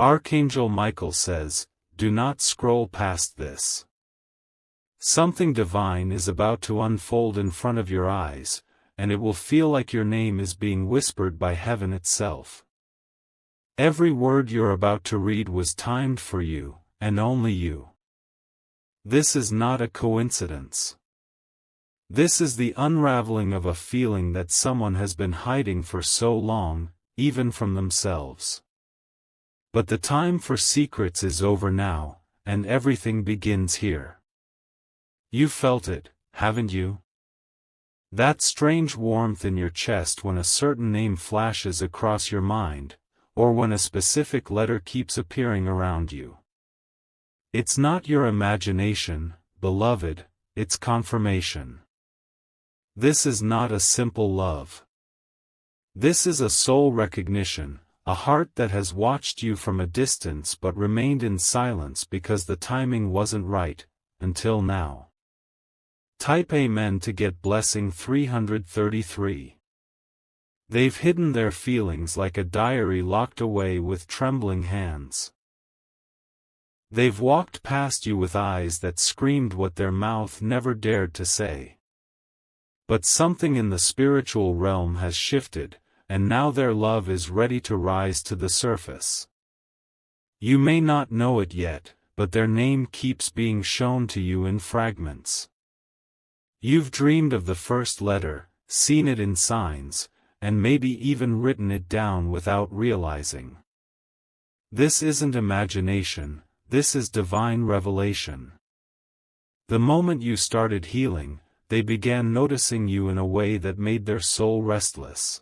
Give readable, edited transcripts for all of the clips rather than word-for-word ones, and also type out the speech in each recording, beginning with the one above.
Archangel Michael says, do not scroll past this. Something divine is about to unfold in front of your eyes, and it will feel like your name is being whispered by heaven itself. Every word you're about to read was timed for you, and only you. This is not a coincidence. This is the unraveling of a feeling that someone has been hiding for so long, even from themselves. But the time for secrets is over now, and everything begins here. You felt it, haven't you? That strange warmth in your chest when a certain name flashes across your mind, or when a specific letter keeps appearing around you. It's not your imagination, beloved, it's confirmation. This is not a simple love. This is a soul recognition, a heart that has watched you from a distance but remained in silence because the timing wasn't right, until now. Type Amen to get blessing 333. They've hidden their feelings like a diary locked away with trembling hands. They've walked past you with eyes that screamed what their mouth never dared to say. But something in the spiritual realm has shifted, and now their love is ready to rise to the surface. You may not know it yet, but their name keeps being shown to you in fragments. You've dreamed of the first letter, seen it in signs, and maybe even written it down without realizing. This isn't imagination, this is divine revelation. The moment you started healing, they began noticing you in a way that made their soul restless.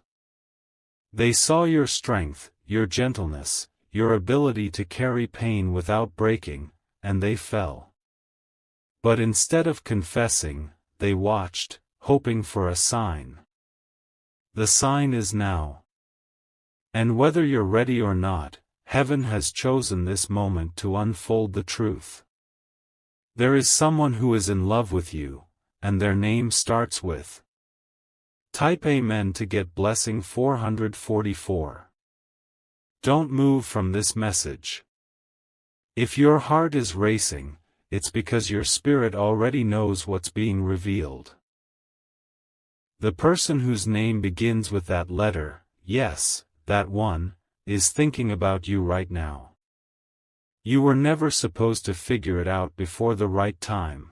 They saw your strength, your gentleness, your ability to carry pain without breaking, and they fell. But instead of confessing, they watched, hoping for a sign. The sign is now. And whether you're ready or not, heaven has chosen this moment to unfold the truth. There is someone who is in love with you, and their name starts with. Type Amen to get blessing 444. Don't move from this message. If your heart is racing, it's because your spirit already knows what's being revealed. The person whose name begins with that letter, yes, that one, is thinking about you right now. You were never supposed to figure it out before the right time.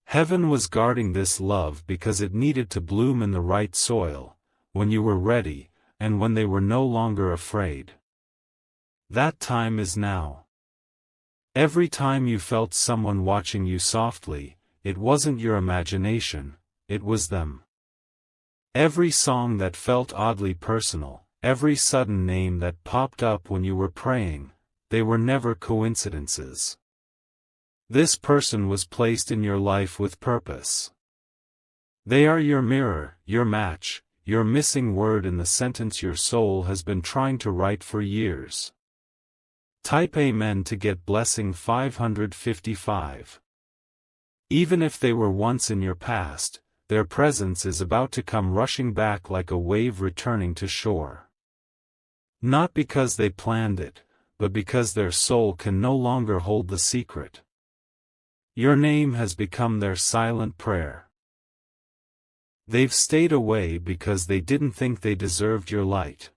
Heaven was guarding this love because it needed to bloom in the right soil, when you were ready, and when they were no longer afraid. That time is now. Every time you felt someone watching you softly, it wasn't your imagination, it was them. Every song that felt oddly personal, every sudden name that popped up when you were praying, they were never coincidences. This person was placed in your life with purpose. They are your mirror, your match, your missing word in the sentence your soul has been trying to write for years. Type Amen to get blessing 555. Even if they were once in your past, their presence is about to come rushing back like a wave returning to shore. Not because they planned it, but because their soul can no longer hold the secret. Your name has become their silent prayer. They've stayed away because they didn't think they deserved your light.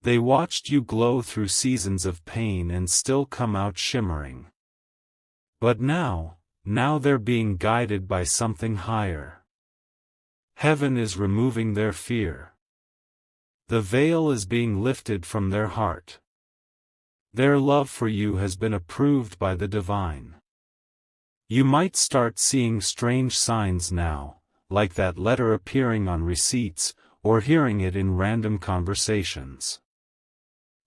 They watched you glow through seasons of pain and still come out shimmering. But now they're being guided by something higher. Heaven is removing their fear. The veil is being lifted from their heart. Their love for you has been approved by the divine. You might start seeing strange signs now, like that letter appearing on receipts, or hearing it in random conversations.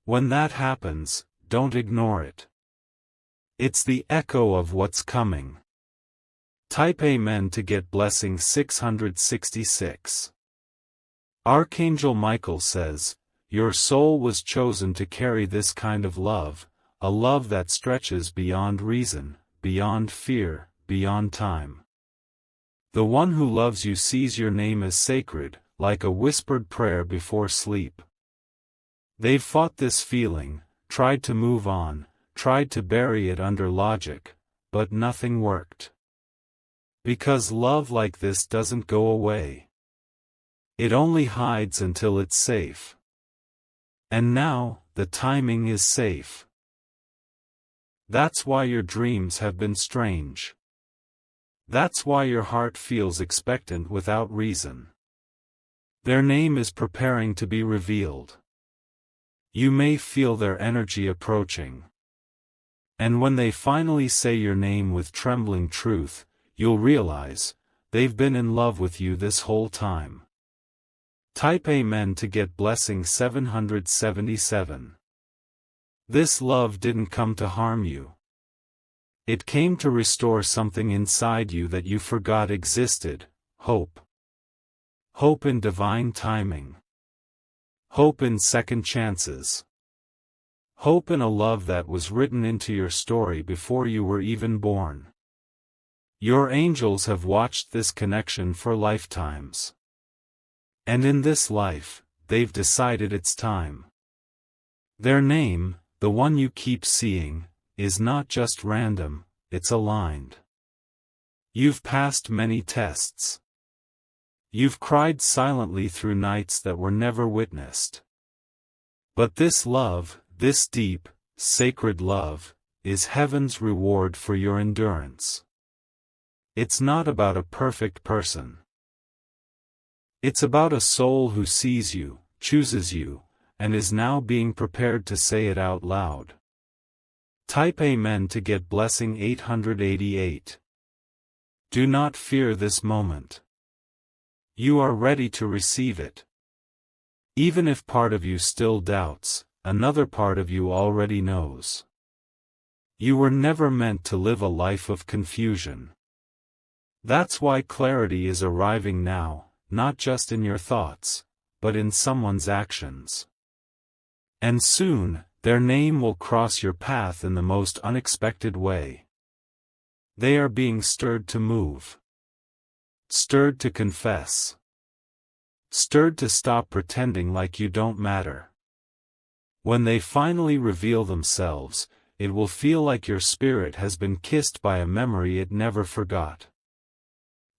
When that happens, don't ignore it. It's the echo of what's coming. Type Amen to get blessing 666. Archangel Michael says, your soul was chosen to carry this kind of love, a love that stretches beyond reason, beyond fear, beyond time. The one who loves you sees your name as sacred, like a whispered prayer before sleep. They've fought this feeling, tried to move on, tried to bury it under logic, but nothing worked. Because love like this doesn't go away. It only hides until it's safe. And now, the timing is safe. That's why your dreams have been strange. That's why your heart feels expectant without reason. Their name is preparing to be revealed. You may feel their energy approaching. And when they finally say your name with trembling truth, you'll realize, they've been in love with you this whole time. Type Amen to get blessing 777. This love didn't come to harm you. It came to restore something inside you that you forgot existed: hope. Hope in divine timing. Hope in second chances. Hope in a love that was written into your story before you were even born. Your angels have watched this connection for lifetimes. And in this life, they've decided it's time. Their name, the one you keep seeing, is not just random, it's aligned. You've passed many tests. You've cried silently through nights that were never witnessed. But this love, this deep, sacred love, is heaven's reward for your endurance. It's not about a perfect person. It's about a soul who sees you, chooses you, and is now being prepared to say it out loud. Type Amen to get blessing 888. Do not fear this moment. You are ready to receive it. Even if part of you still doubts, another part of you already knows. You were never meant to live a life of confusion. That's why clarity is arriving now, not just in your thoughts, but in someone's actions. And soon, their name will cross your path in the most unexpected way. They are being stirred to move. Stirred to confess. Stirred to stop pretending like you don't matter. When they finally reveal themselves, it will feel like your spirit has been kissed by a memory it never forgot.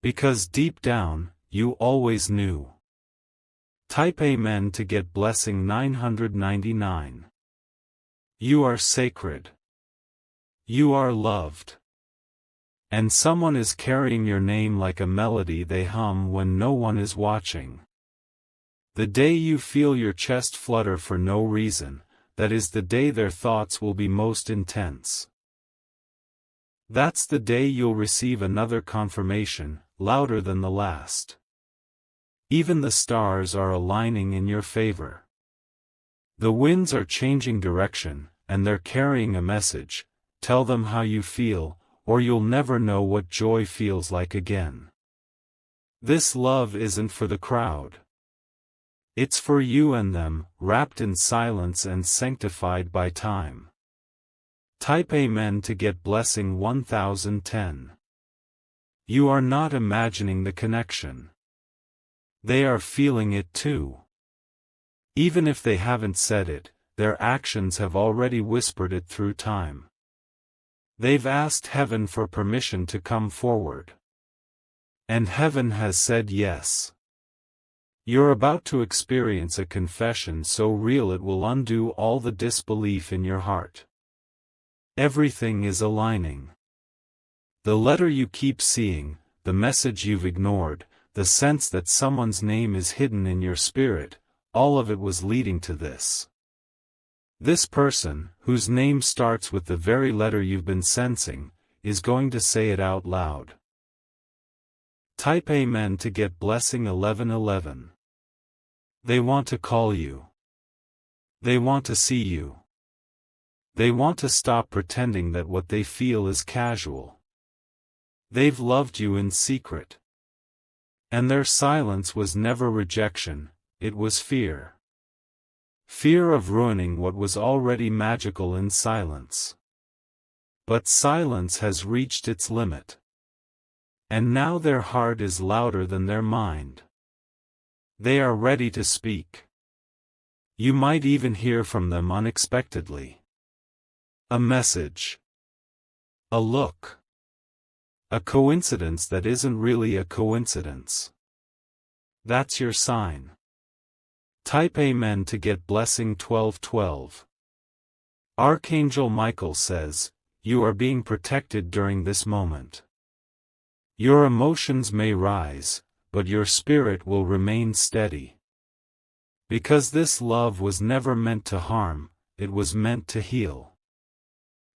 Because deep down, you always knew. Type Amen to get blessing 999. You are sacred. You are loved. And someone is carrying your name like a melody they hum when no one is watching. The day you feel your chest flutter for no reason, that is the day their thoughts will be most intense. That's the day you'll receive another confirmation, louder than the last. Even the stars are aligning in your favor. The winds are changing direction, and they're carrying a message: tell them how you feel, or you'll never know what joy feels like again. This love isn't for the crowd. It's for you and them, wrapped in silence and sanctified by time. Type Amen to get blessing 1010. You are not imagining the connection. They are feeling it too. Even if they haven't said it, their actions have already whispered it through time. They've asked heaven for permission to come forward. And heaven has said yes. You're about to experience a confession so real it will undo all the disbelief in your heart. Everything is aligning. The letter you keep seeing, the message you've ignored, the sense that someone's name is hidden in your spirit, all of it was leading to this. This person, whose name starts with the very letter you've been sensing, is going to say it out loud. Type Amen to get blessing 1111. They want to call you. They want to see you. They want to stop pretending that what they feel is casual. They've loved you in secret. And their silence was never rejection, it was fear. Fear of ruining what was already magical in silence. But silence has reached its limit. And now their heart is louder than their mind. They are ready to speak. You might even hear from them unexpectedly. A message. A look. A coincidence that isn't really a coincidence. That's your sign. Type Amen to get blessing 1212. Archangel Michael says, you are being protected during this moment. Your emotions may rise, but your spirit will remain steady. Because this love was never meant to harm, it was meant to heal.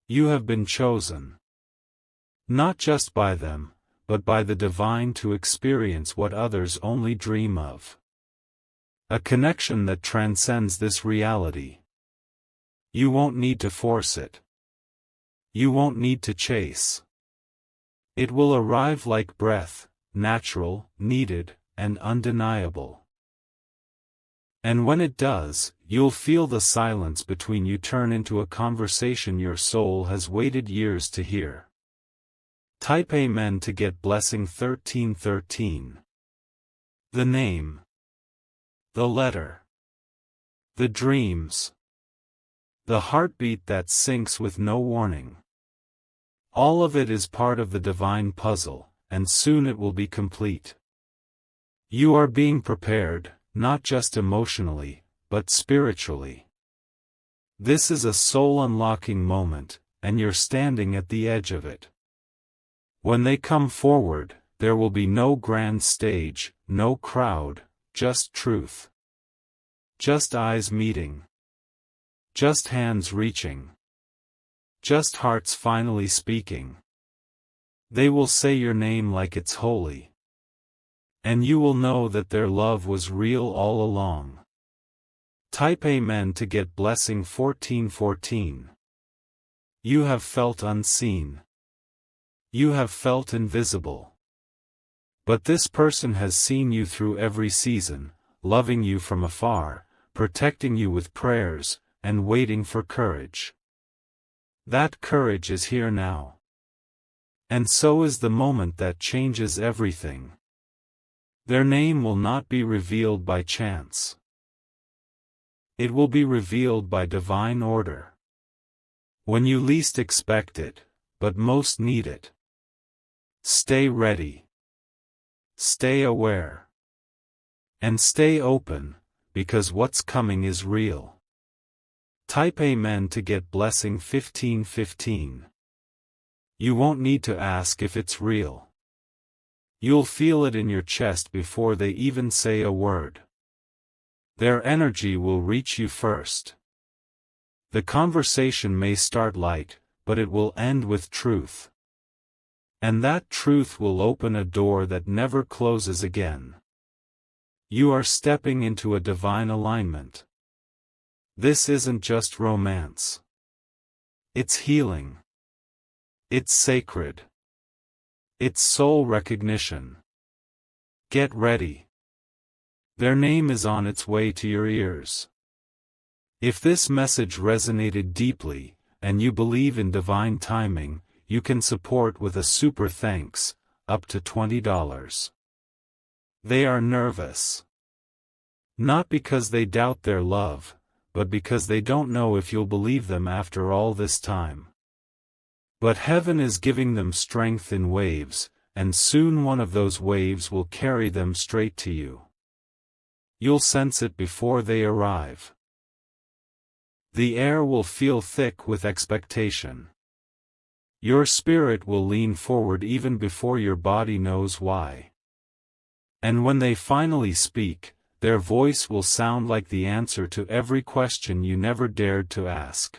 You have been chosen. Not just by them, but by the divine to experience what others only dream of. A connection that transcends this reality. You won't need to force it. You won't need to chase. It will arrive like breath, natural, needed, and undeniable. And when it does, you'll feel the silence between you turn into a conversation your soul has waited years to hear. Type Amen to get blessing 1313. The name. The letter. The dreams. The heartbeat that sinks with no warning. All of it is part of the divine puzzle, and soon it will be complete. You are being prepared, not just emotionally, but spiritually. This is a soul-unlocking moment, and you're standing at the edge of it. When they come forward, there will be no grand stage, no crowd, just truth. Just eyes meeting. Just hands reaching. Just hearts finally speaking. They will say your name like it's holy. And you will know that their love was real all along. Type Amen to get blessing 1414. You have felt unseen. You have felt invisible. But this person has seen you through every season, loving you from afar, protecting you with prayers, and waiting for courage. That courage is here now. And so is the moment that changes everything. Their name will not be revealed by chance. It will be revealed by divine order. When you least expect it, but most need it. Stay ready. Stay aware. And stay open, because what's coming is real. Type Amen to get blessing 1515. You won't need to ask if it's real. You'll feel it in your chest before they even say a word. Their energy will reach you first. The conversation may start light, but it will end with truth. And that truth will open a door that never closes again. You are stepping into a divine alignment. This isn't just romance. It's healing. It's sacred. It's soul recognition. Get ready. Their name is on its way to your ears. If this message resonated deeply, and you believe in divine timing, you can support with a super thanks, up to $20. They are nervous. Not because they doubt their love, but because they don't know if you'll believe them after all this time. But heaven is giving them strength in waves, and soon one of those waves will carry them straight to you. You'll sense it before they arrive. The air will feel thick with expectation. Your spirit will lean forward even before your body knows why. And when they finally speak, their voice will sound like the answer to every question you never dared to ask.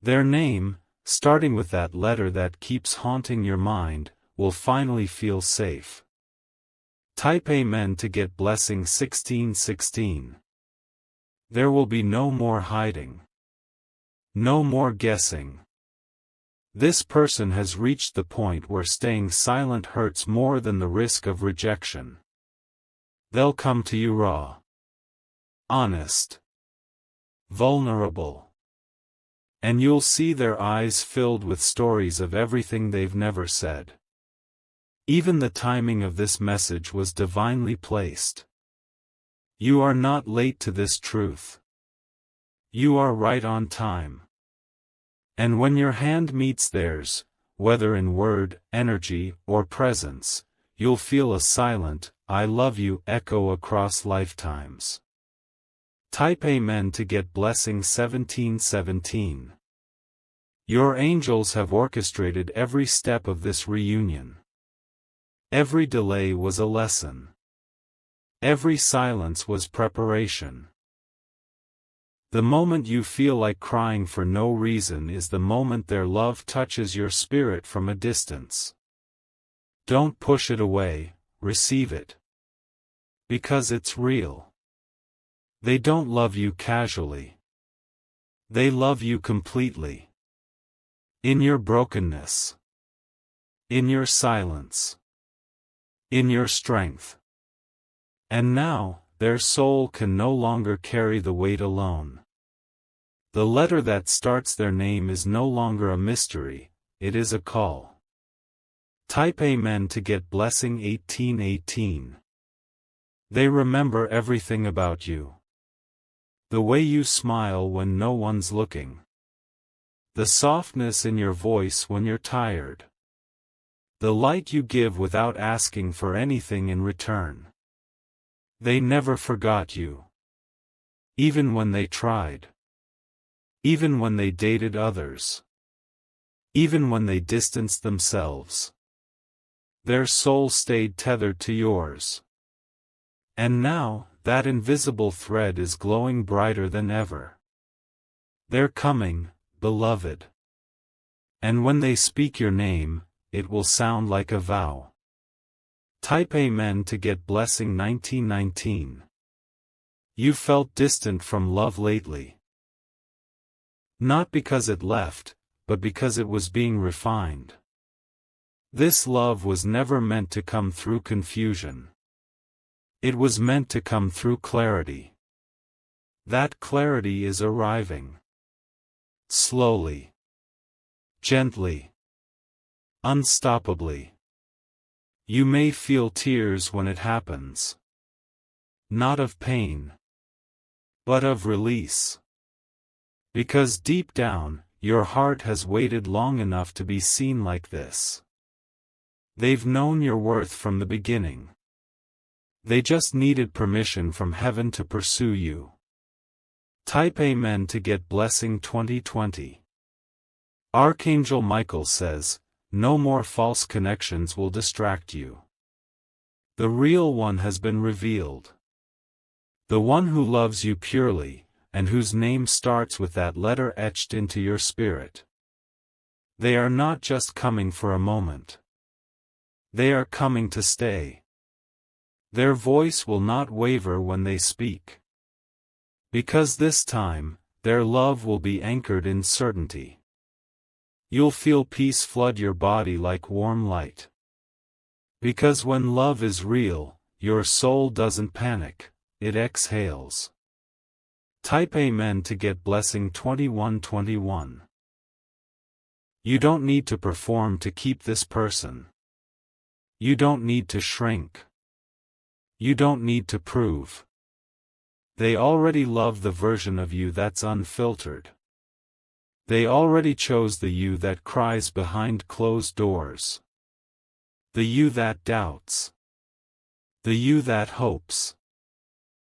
Their name, starting with that letter that keeps haunting your mind, will finally feel safe. Type Amen to get blessing 1616. There will be no more hiding. No more guessing. This person has reached the point where staying silent hurts more than the risk of rejection. They'll come to you raw. Honest. Vulnerable. And you'll see their eyes filled with stories of everything they've never said. Even the timing of this message was divinely placed. You are not late to this truth. You are right on time. And when your hand meets theirs, whether in word, energy, or presence, you'll feel a silent, "I love you" echo across lifetimes. Type Amen to get blessing 1717. Your angels have orchestrated every step of this reunion. Every delay was a lesson. Every silence was preparation. The moment you feel like crying for no reason is the moment their love touches your spirit from a distance. Don't push it away, receive it. Because it's real. They don't love you casually. They love you completely. In your brokenness. In your silence. In your strength. And now, their soul can no longer carry the weight alone. The letter that starts their name is no longer a mystery, it is a call. Type Amen to get blessing 1818. They remember everything about you. The way you smile when no one's looking. The softness in your voice when you're tired. The light you give without asking for anything in return. They never forgot you. Even when they tried. Even when they dated others. Even when they distanced themselves. Their soul stayed tethered to yours. And now, that invisible thread is glowing brighter than ever. They're coming, beloved. And when they speak your name, it will sound like a vow. Type Amen to get blessing 1919. You felt distant from love lately. Not because it left, but because it was being refined. This love was never meant to come through confusion. It was meant to come through clarity. That clarity is arriving. Slowly. Gently. Unstoppably. You may feel tears when it happens. Not of pain. But of release. Because deep down, your heart has waited long enough to be seen like this. They've known your worth from the beginning. They just needed permission from heaven to pursue you. Type Amen to get blessing 2020. Archangel Michael says, no more false connections will distract you. The real one has been revealed. The one who loves you purely, and whose name starts with that letter etched into your spirit. They are not just coming for a moment. They are coming to stay. Their voice will not waver when they speak. Because this time, their love will be anchored in certainty. You'll feel peace flood your body like warm light. Because when love is real, your soul doesn't panic, it exhales. Type Amen to get blessing 2121. You don't need to perform to keep this person. You don't need to shrink. You don't need to prove. They already love the version of you that's unfiltered. They already chose the you that cries behind closed doors. The you that doubts. The you that hopes.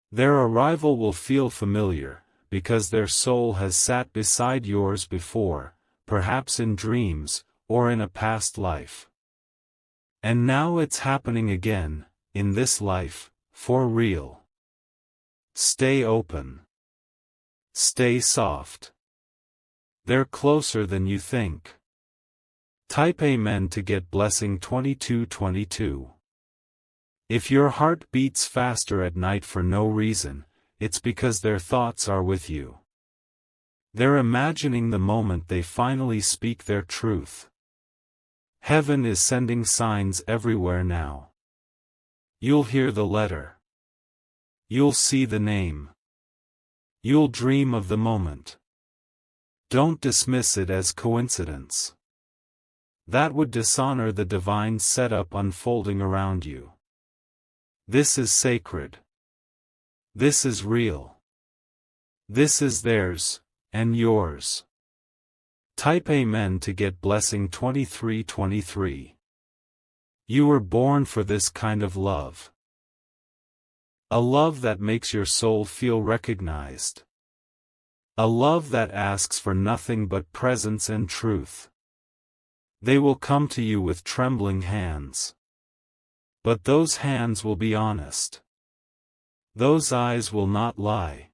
Their arrival will feel familiar, because their soul has sat beside yours before, perhaps in dreams, or in a past life. And now it's happening again, in this life, for real. Stay open. Stay soft. They're closer than you think. Type Amen to get blessing 2222. If your heart beats faster at night for no reason, it's because their thoughts are with you. They're imagining the moment they finally speak their truth. Heaven is sending signs everywhere now. You'll hear the letter. You'll see the name. You'll dream of the moment. Don't dismiss it as coincidence. That would dishonor the divine setup unfolding around you. This is sacred. This is real. This is theirs, and yours. Type Amen to get blessing 2323. You were born for this kind of love. A love that makes your soul feel recognized. A love that asks for nothing but presence and truth. They will come to you with trembling hands. But those hands will be honest. Those eyes will not lie.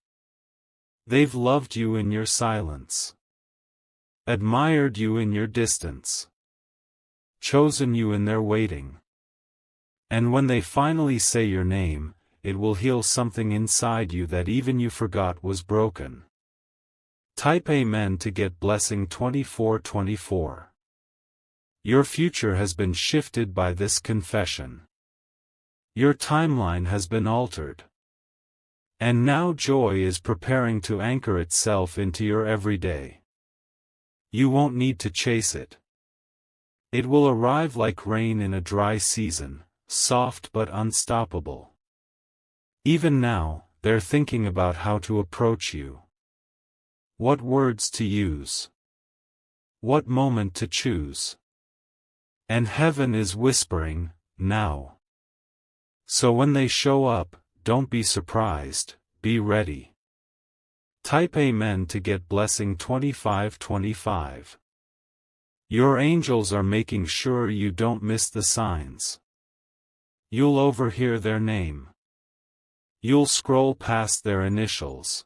They've loved you in your silence. Admired you in your distance. Chosen you in their waiting. And when they finally say your name, it will heal something inside you that even you forgot was broken. Type Amen to get blessing 2424. Your future has been shifted by this confession. Your timeline has been altered. And now joy is preparing to anchor itself into your everyday. You won't need to chase it. It will arrive like rain in a dry season, soft but unstoppable. Even now, they're thinking about how to approach you. What words to use. What moment to choose. And heaven is whispering, now. So when they show up, don't be surprised, be ready. Type Amen to get blessing 2525. Your angels are making sure you don't miss the signs. You'll overhear their name. You'll scroll past their initials.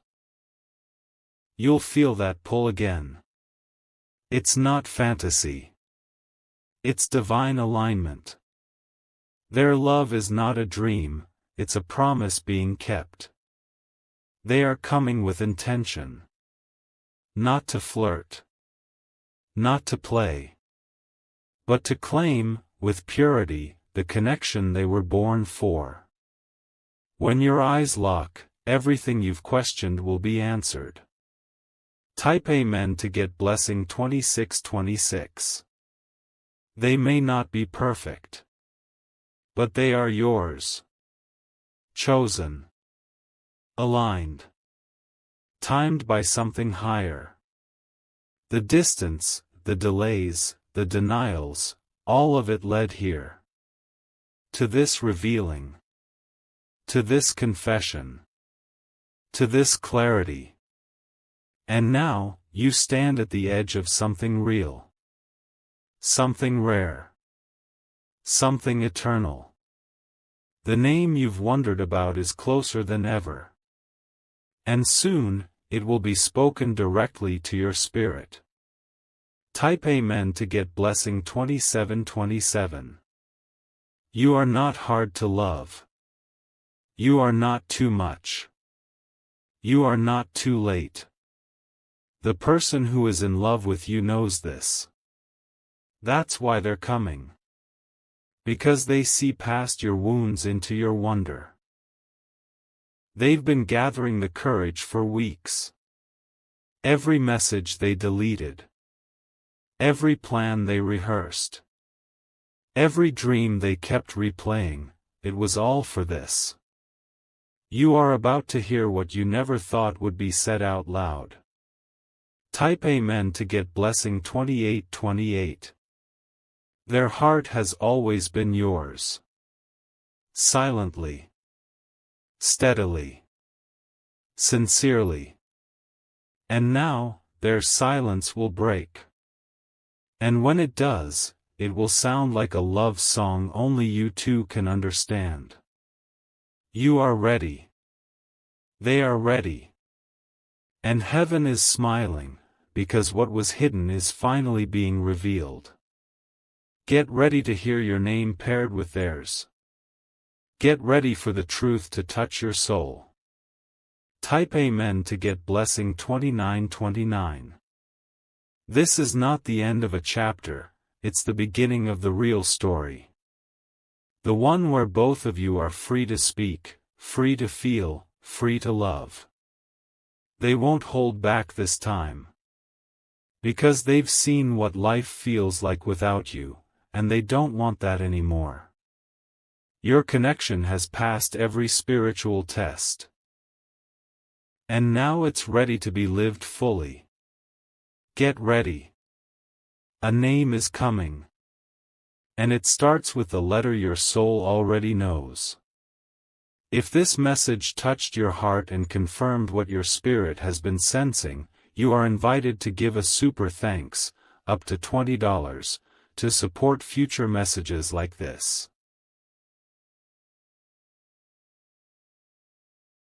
You'll feel that pull again. It's not fantasy. It's divine alignment. Their love is not a dream, it's a promise being kept. They are coming with intention. Not to flirt. Not to play. But to claim, with purity, the connection they were born for. When your eyes lock, everything you've questioned will be answered. Type Amen to get blessing 2626. They may not be perfect. But they are yours. Chosen. Aligned. Timed by something higher. The distance, the delays, the denials, all of it led here. To this revealing. To this confession. To this clarity. And now, you stand at the edge of something real. Something rare. Something eternal. The name you've wondered about is closer than ever. And soon, it will be spoken directly to your spirit. Type Amen to get blessing 2727. You are not hard to love. You are not too much. You are not too late. The person who is in love with you knows this. That's why they're coming. Because they see past your wounds into your wonder. They've been gathering the courage for weeks. Every message they deleted. Every plan they rehearsed. Every dream they kept replaying, it was all for this. You are about to hear what you never thought would be said out loud. Type Amen to get blessing 2828. Their heart has always been yours. Silently. Steadily. Sincerely. And now, their silence will break. And when it does, it will sound like a love song only you two can understand. You are ready. They are ready. And heaven is smiling, because what was hidden is finally being revealed. Get ready to hear your name paired with theirs. Get ready for the truth to touch your soul. Type Amen to get blessing 2929. This is not the end of a chapter, it's the beginning of the real story. The one where both of you are free to speak, free to feel, free to love. They won't hold back this time. Because they've seen what life feels like without you, and they don't want that anymore. Your connection has passed every spiritual test. And now it's ready to be lived fully. Get ready. A name is coming. And it starts with the letter your soul already knows. If this message touched your heart and confirmed what your spirit has been sensing, you are invited to give a super thanks, up to $20, to support future messages like this.